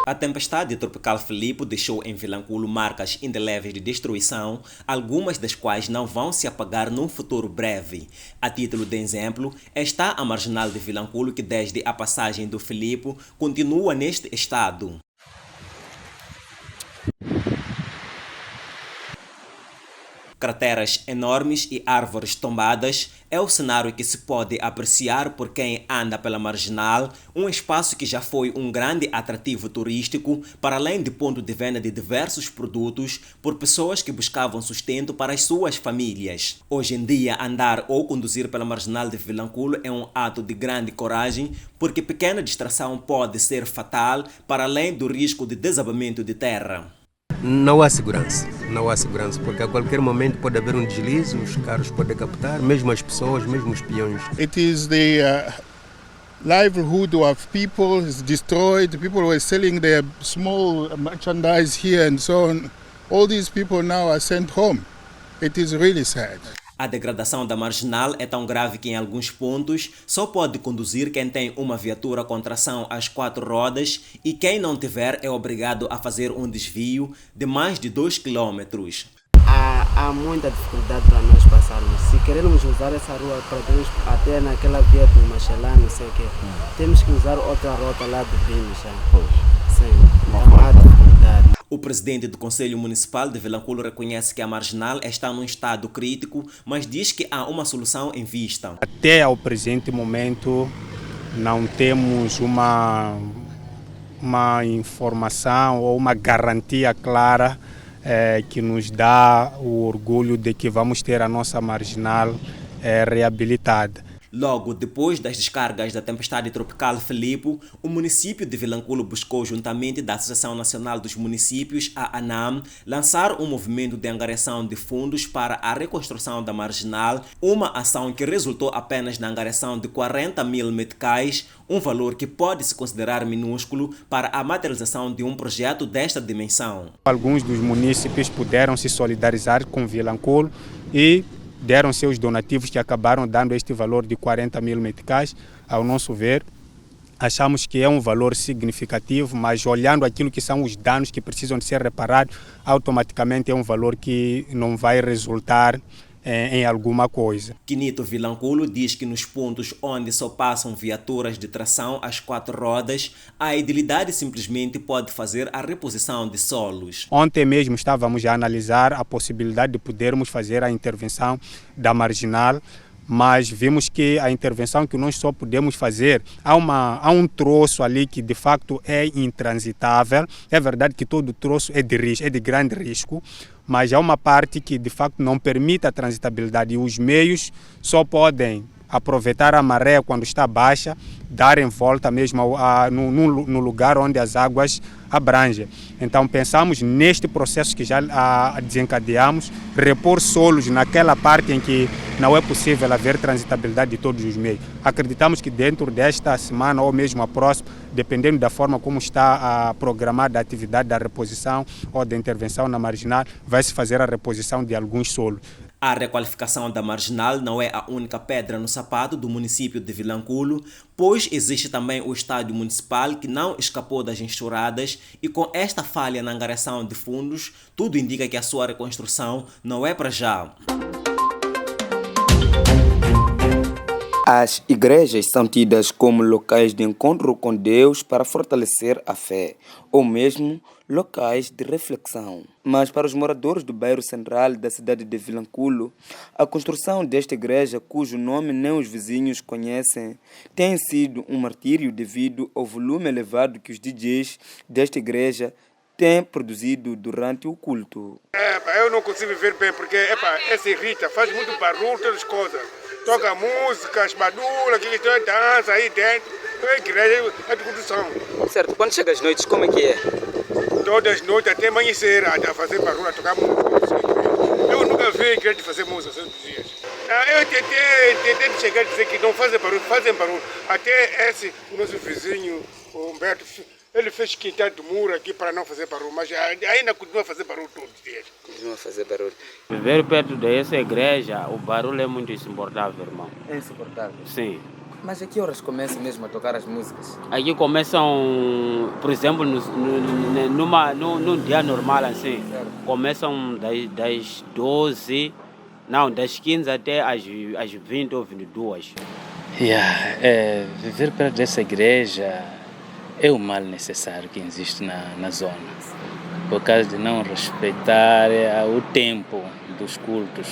A tempestade tropical Filipe deixou em Vilanculo marcas indeléveis de destruição, algumas das quais não vão se apagar num futuro breve. A título de exemplo, está a marginal de Vilanculo que desde a passagem do Filipe continua neste estado. Crateras enormes e árvores tombadas é o cenário que se pode apreciar por quem anda pela marginal, um espaço que já foi um grande atrativo turístico, para além de ponto de venda de diversos produtos por pessoas que buscavam sustento para as suas famílias. Hoje em dia, andar ou conduzir pela marginal de Vilanculo é um ato de grande coragem, porque pequena distração pode ser fatal, para além do risco de desabamento de terra. Não há segurança, porque a qualquer momento pode haver um deslize, os carros podem captar, mesmo as pessoas, mesmo os peões. It is the livelihood of people is destroyed. People were selling their small merchandise here and so on. All these people now are sent home. It is really sad. A degradação da marginal é tão grave que em alguns pontos só pode conduzir quem tem uma viatura com tração às 4 rodas e quem não tiver é obrigado a fazer um desvio de mais de 2 quilômetros. Há muita dificuldade para nós passarmos. Se queremos usar essa rua para irmos até naquela via do Machelã, não sei o quê, temos que usar outra rota lá do Pino já. Sim, então há dificuldade. O presidente do Conselho Municipal de Vilanculo reconhece que a marginal está num estado crítico, mas diz que há uma solução em vista. Até ao presente momento não temos uma informação ou uma garantia clara que nos dá o orgulho de que vamos ter a nossa marginal reabilitada. Logo depois das descargas da tempestade tropical Filipe, o município de Vilanculo buscou, juntamente da Associação Nacional dos Municípios, a ANAM, lançar um movimento de angariação de fundos para a reconstrução da marginal, uma ação que resultou apenas na angariação de 40 mil meticais, um valor que pode se considerar minúsculo para a materialização de um projeto desta dimensão. Alguns dos municípios puderam se solidarizar com Vilanculo e deram seus donativos que acabaram dando este valor de 40 mil meticais. Ao nosso ver, achamos que é um valor significativo, mas olhando aquilo que são os danos que precisam de ser reparados, automaticamente é um valor que não vai resultar em alguma coisa. Quinito Vilanculo diz que nos pontos onde só passam viaturas de tração às 4 rodas, a edilidade simplesmente pode fazer a reposição de solos. Ontem mesmo estávamos a analisar a possibilidade de podermos fazer a intervenção da marginal, mas vimos que a intervenção que nós só podemos fazer, há um troço ali que de facto é intransitável. É verdade que todo troço é de risco, é de grande risco, mas há uma parte que de facto não permite a transitabilidade e os meios só podem aproveitar a maré quando está baixa, dar em volta mesmo no lugar onde as águas abrangem. Então pensamos neste processo que já desencadeamos, repor solos naquela parte em que não é possível haver transitabilidade de todos os meios. Acreditamos que dentro desta semana ou mesmo a próxima, dependendo da forma como está programada a atividade da reposição ou da intervenção na marginal, vai se fazer a reposição de alguns solos. A requalificação da marginal não é a única pedra no sapato do município de Vilanculo, pois existe também o estádio municipal que não escapou das enxurradas e com esta falha na angariação de fundos, tudo indica que a sua reconstrução não é para já. As igrejas são tidas como locais de encontro com Deus para fortalecer a fé, ou mesmo locais de reflexão. Mas para os moradores do bairro central da cidade de Vilanculo, a construção desta igreja, cujo nome nem os vizinhos conhecem, tem sido um martírio devido ao volume elevado que os DJs desta igreja têm produzido durante o culto. Eu não consigo viver bem porque essa irrita, faz muito barulho, todas as coisas. Toca música, espadula, que dança aí dentro. A igreja é de construção. Certo, quando chega às noites, como é que é? Todas as noites, até amanhecer, a fazer barulho, a tocar música. Eu nunca vi a igreja fazer música todos os dias. Eu tentei chegar a dizer que não fazem barulho. Até o nosso vizinho, o Humberto, ele fez quintal de muro aqui para não fazer barulho, mas ainda continua a fazer barulho todos os dias. Continua a fazer barulho. Viver perto dessa igreja, o barulho é muito insuportável, irmão. É insuportável? Sim. Mas a que horas começam mesmo a tocar as músicas? Aqui começam, por exemplo, num dia normal assim, começam das 12, não, das 15 até às 20 ou 22. Viver perto dessa igreja é o mal necessário que existe na zona, por causa de não respeitar o tempo dos cultos.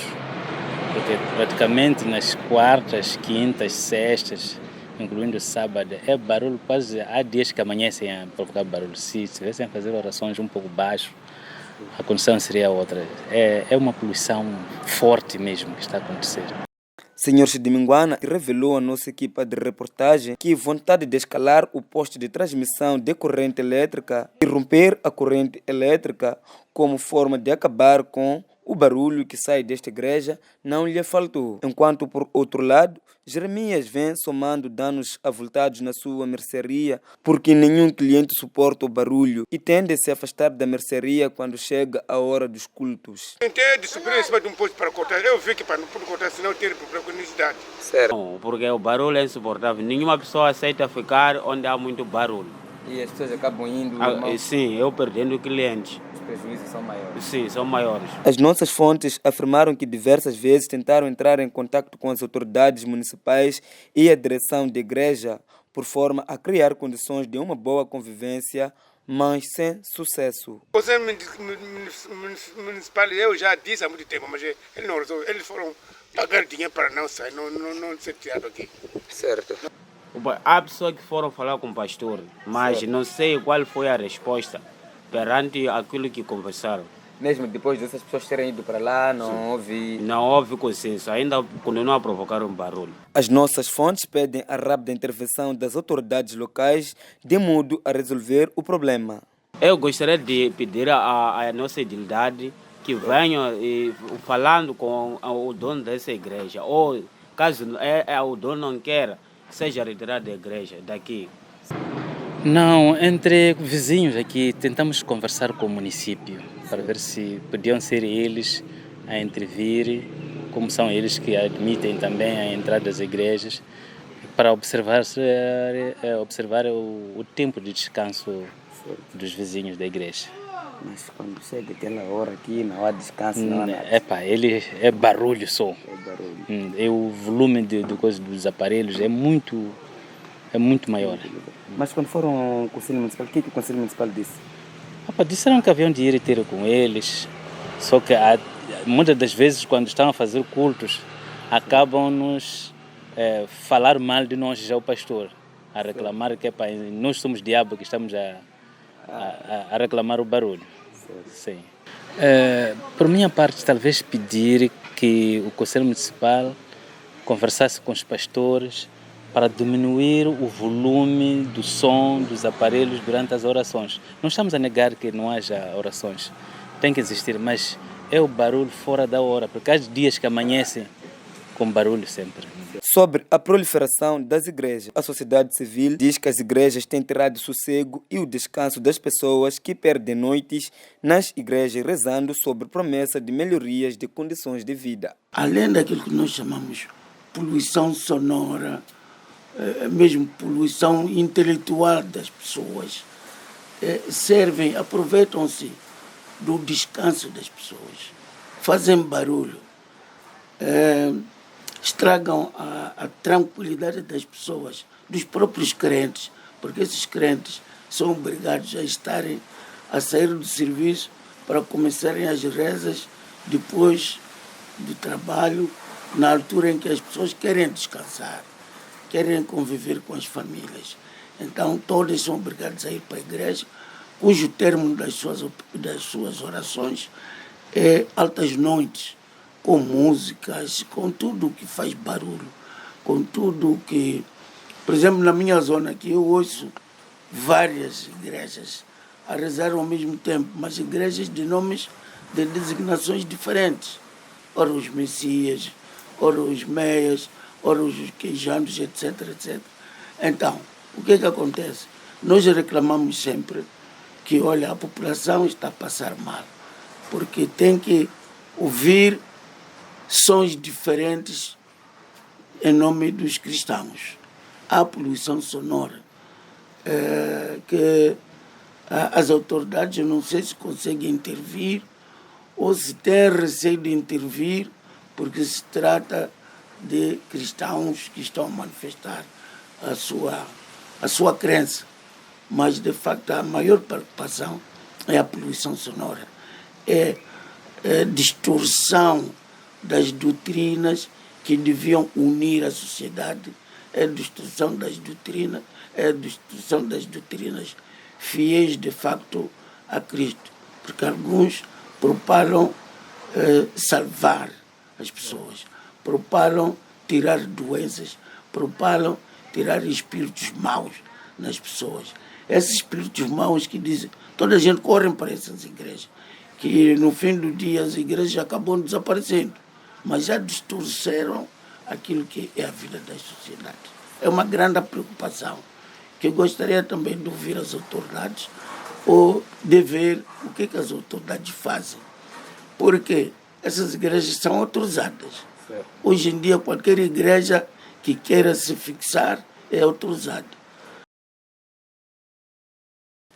Porque praticamente nas quartas, quintas, sextas, incluindo sábado, é barulho quase. Há dias que amanhecem a provocar barulho. Se tivessem a fazer orações um pouco baixo, a condição seria outra. É uma poluição forte mesmo que está a acontecer. Senhor Chidiminguana revelou à nossa equipa de reportagem que vontade de escalar o posto de transmissão de corrente elétrica e romper a corrente elétrica como forma de acabar com o barulho que sai desta igreja não lhe faltou. Enquanto, por outro lado, Jeremias vem somando danos avultados na sua mercearia porque nenhum cliente suporta o barulho e tende a se afastar da mercearia quando chega a hora dos cultos. Tentei de subir em cima de um posto para cortar. Eu vi que para não poder cortar, senão eu teria problema com a necessidade. Certo. Porque o barulho é insuportável. Nenhuma pessoa aceita ficar onde há muito barulho. E as pessoas acabam indo... Sim, eu perdendo clientes. Os prejuízos são maiores. Sim, são maiores. As nossas fontes afirmaram que diversas vezes tentaram entrar em contato com as autoridades municipais e a direção da igreja por forma a criar condições de uma boa convivência, mas sem sucesso. O Conselho Municipal, eu já disse há muito tempo, mas eles não resolveram. Eles foram pagar dinheiro para não sair, não ser tirado aqui. Certo. Há pessoas que foram falar com o pastor, mas não sei qual foi a resposta perante aquilo que conversaram. Mesmo depois dessas pessoas terem ido para lá, não houve consenso, ainda continuam a provocar um barulho. As nossas fontes pedem a rápida intervenção das autoridades locais de modo a resolver o problema. Eu gostaria de pedir à nossa entidade que venha falando com o dono dessa igreja, ou caso o dono não queira, seja retirado da igreja daqui. Não, entre vizinhos aqui tentamos conversar com o município para ver se podiam ser eles a intervir, como são eles que admitem também a entrada das igrejas, para observar o tempo de descanso dos vizinhos da igreja. Mas quando chega aquela hora aqui, não há descanso, não há nada. Ele é barulho só. É barulho. O volume dos aparelhos é muito maior. Mas quando foram ao Conselho Municipal, o que o Conselho Municipal disse? Disseram que haviam de ir ter com eles, só que muitas das vezes quando estão a fazer cultos, acabam-nos falar mal de nós, já o pastor, a reclamar que nós somos diabo que estamos a reclamar o barulho. Sim. Por minha parte, talvez pedir que o Conselho Municipal conversasse com os pastores para diminuir o volume do som dos aparelhos durante as orações. Não estamos a negar que não haja orações, tem que existir, mas é o barulho fora da hora, porque há dias que amanhecem com barulho sempre. Sobre a proliferação das igrejas, a sociedade civil diz que as igrejas têm tirado o sossego e o descanso das pessoas que perdem noites nas igrejas rezando sobre promessa de melhorias de condições de vida. Além daquilo que nós chamamos poluição sonora, mesmo poluição intelectual das pessoas, aproveitam-se do descanso das pessoas, fazem barulho, estragam a tranquilidade das pessoas, dos próprios crentes, porque esses crentes são obrigados a sair do serviço para começarem as rezas depois do trabalho, na altura em que as pessoas querem descansar, querem conviver com as famílias. Então todos são obrigados a ir para a igreja, cujo termo das suas orações é altas noites, com músicas, com tudo que faz barulho, com tudo que... Por exemplo, na minha zona aqui eu ouço várias igrejas a rezar ao mesmo tempo, mas igrejas de nomes de designações diferentes. Ora os Messias, ora os Meias, ora os Queijanos, etc, etc. Então, o que acontece? Nós reclamamos sempre que, olha, a população está a passar mal, porque tem que ouvir sons diferentes em nome dos cristãos. há poluição sonora, que as autoridades, eu não sei se conseguem intervir ou se têm receio de intervir, porque se trata de cristãos que estão a manifestar a sua crença. Mas, de facto, a maior preocupação é a poluição sonora. É a distorção das doutrinas que deviam unir a sociedade, é a distorção das doutrinas, fiéis, de facto, a Cristo. Porque alguns propagam salvar as pessoas, propagam tirar doenças, propagam tirar espíritos maus nas pessoas. Esses espíritos maus que dizem, toda a gente corre para essas igrejas, que no fim do dia as igrejas acabam desaparecendo, mas já distorceram aquilo que é a vida das sociedades. É uma grande preocupação, que eu gostaria também de ouvir as autoridades ou de ver o que as autoridades fazem, porque essas igrejas são autorizadas. Hoje em dia, qualquer igreja que queira se fixar é autorizada.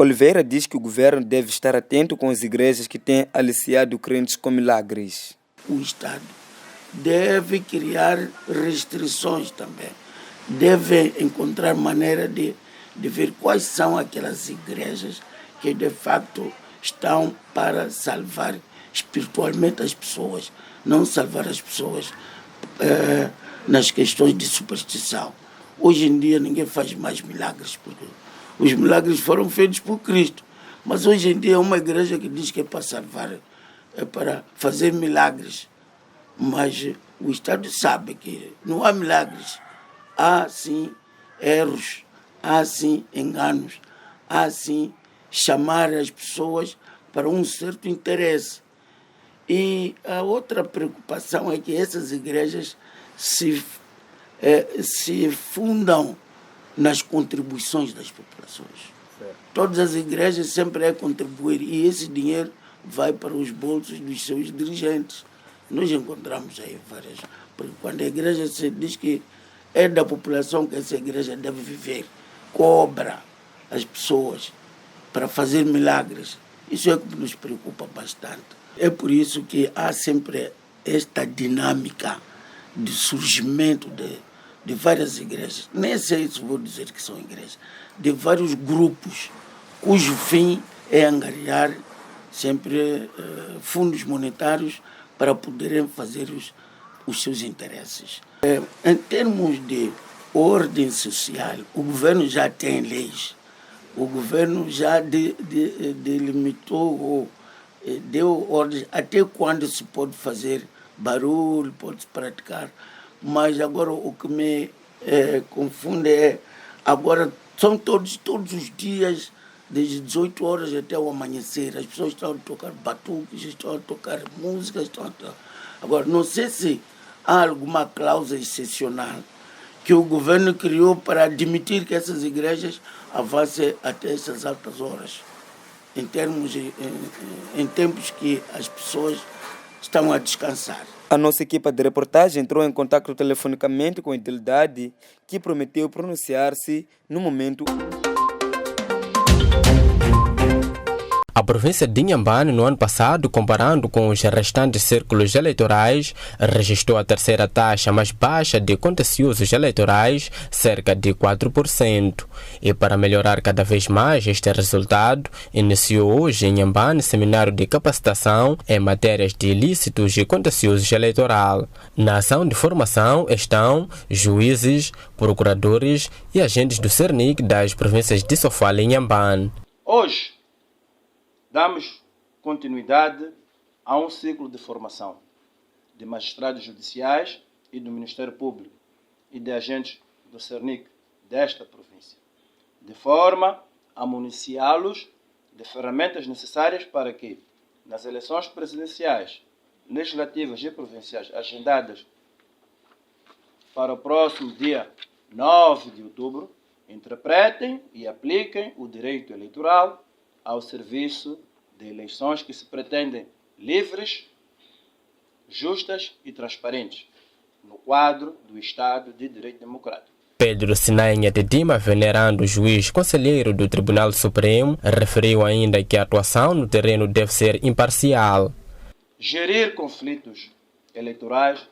Oliveira diz que o governo deve estar atento com as igrejas que têm aliciado crentes com milagres. O Estado deve criar restrições também. Deve encontrar maneira de ver quais são aquelas igrejas que, de facto, estão para salvar espiritualmente as pessoas, não salvar as pessoas nas questões de superstição. Hoje em dia ninguém faz mais milagres, porque os milagres foram feitos por Cristo. Mas hoje em dia é uma igreja que diz que é para salvar, é para fazer milagres. Mas o Estado sabe que não há milagres. Há sim erros, há sim enganos, há sim chamar as pessoas para um certo interesse. E a outra preocupação é que essas igrejas se fundam nas contribuições das populações. Todas as igrejas sempre é contribuir e esse dinheiro vai para os bolsos dos seus dirigentes. Nós encontramos aí várias, porque quando a igreja se diz que é da população que essa igreja deve viver, cobra as pessoas para fazer milagres. Isso é o que nos preocupa bastante. É por isso que há sempre esta dinâmica de surgimento de várias igrejas, nem sei se vou dizer que são igrejas, de vários grupos, cujo fim é angariar sempre fundos monetários para poderem fazer os seus interesses. Em termos de ordem social, o governo já tem leis, o governo já delimitou ou deu ordens até quando se pode fazer barulho, pode se praticar. Mas agora o que me confunde é, agora são todos os dias, desde 18 horas até o amanhecer, as pessoas estão a tocar batuques, estão a tocar músicas, Agora, não sei se há alguma cláusula excepcional que o governo criou para admitir que essas igrejas avancem até essas altas horas, em tempos que as pessoas estão a descansar. A nossa equipa de reportagem entrou em contato telefonicamente com a entidade que prometeu pronunciar-se no momento. A província de Inhambane, no ano passado, comparando com os restantes círculos eleitorais, registrou a terceira taxa mais baixa de contenciosos eleitorais, cerca de 4%. E para melhorar cada vez mais este resultado, iniciou hoje em Inhambane seminário de capacitação em matérias de ilícitos e contenciosos eleitoral. Na ação de formação estão juízes, procuradores e agentes do CERNIC das províncias de Sofala e Inhambane. Hoje, damos continuidade a um ciclo de formação de magistrados judiciais e do Ministério Público e de agentes do CERNIC desta província, de forma a municiá-los de ferramentas necessárias para que, nas eleições presidenciais, legislativas e provinciais agendadas para o próximo dia 9 de outubro, interpretem e apliquem o direito eleitoral ao serviço de eleições que se pretendem livres, justas e transparentes, no quadro do Estado de Direito Democrático. Pedro Sinainha de Dima, venerando juiz conselheiro do Tribunal Supremo, referiu ainda que a atuação no terreno deve ser imparcial. Gerir conflitos eleitorais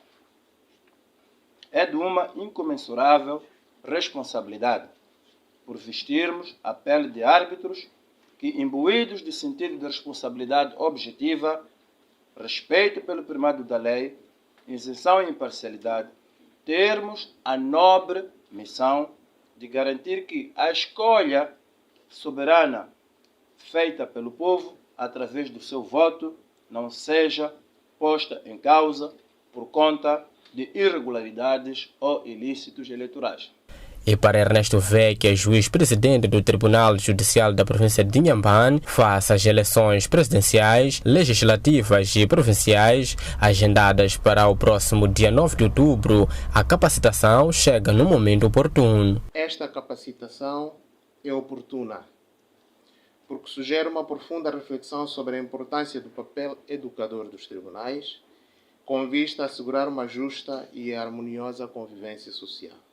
é de uma incomensurável responsabilidade, por vestirmos a pele de árbitros que, imbuídos de sentido de responsabilidade objetiva, respeito pelo primado da lei, isenção e imparcialidade, termos a nobre missão de garantir que a escolha soberana feita pelo povo através do seu voto não seja posta em causa por conta de irregularidades ou ilícitos eleitorais. E para Ernesto Vecchia, juiz-presidente do Tribunal Judicial da província de Inhambane, face às eleições presidenciais, legislativas e provinciais agendadas para o próximo dia 9 de outubro, a capacitação chega no momento oportuno. Esta capacitação é oportuna, porque sugere uma profunda reflexão sobre a importância do papel educador dos tribunais, com vista a assegurar uma justa e harmoniosa convivência social.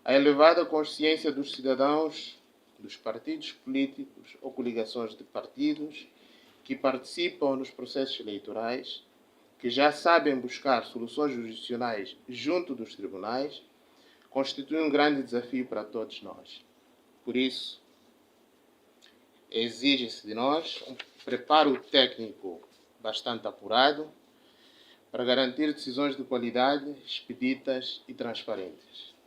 A elevada consciência dos cidadãos, dos partidos políticos ou coligações de partidos que participam nos processos eleitorais, que já sabem buscar soluções jurisdicionais junto dos tribunais, constitui um grande desafio para todos nós. Por isso, exige-se de nós um preparo técnico bastante apurado para garantir decisões de qualidade, expeditas e transparentes.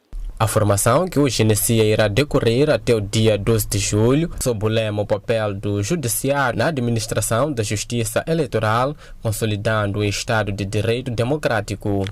A formação, que hoje inicia, irá decorrer até o dia 12 de julho, sob o lema o papel do Judiciário na administração da Justiça Eleitoral, consolidando o Estado de Direito Democrático.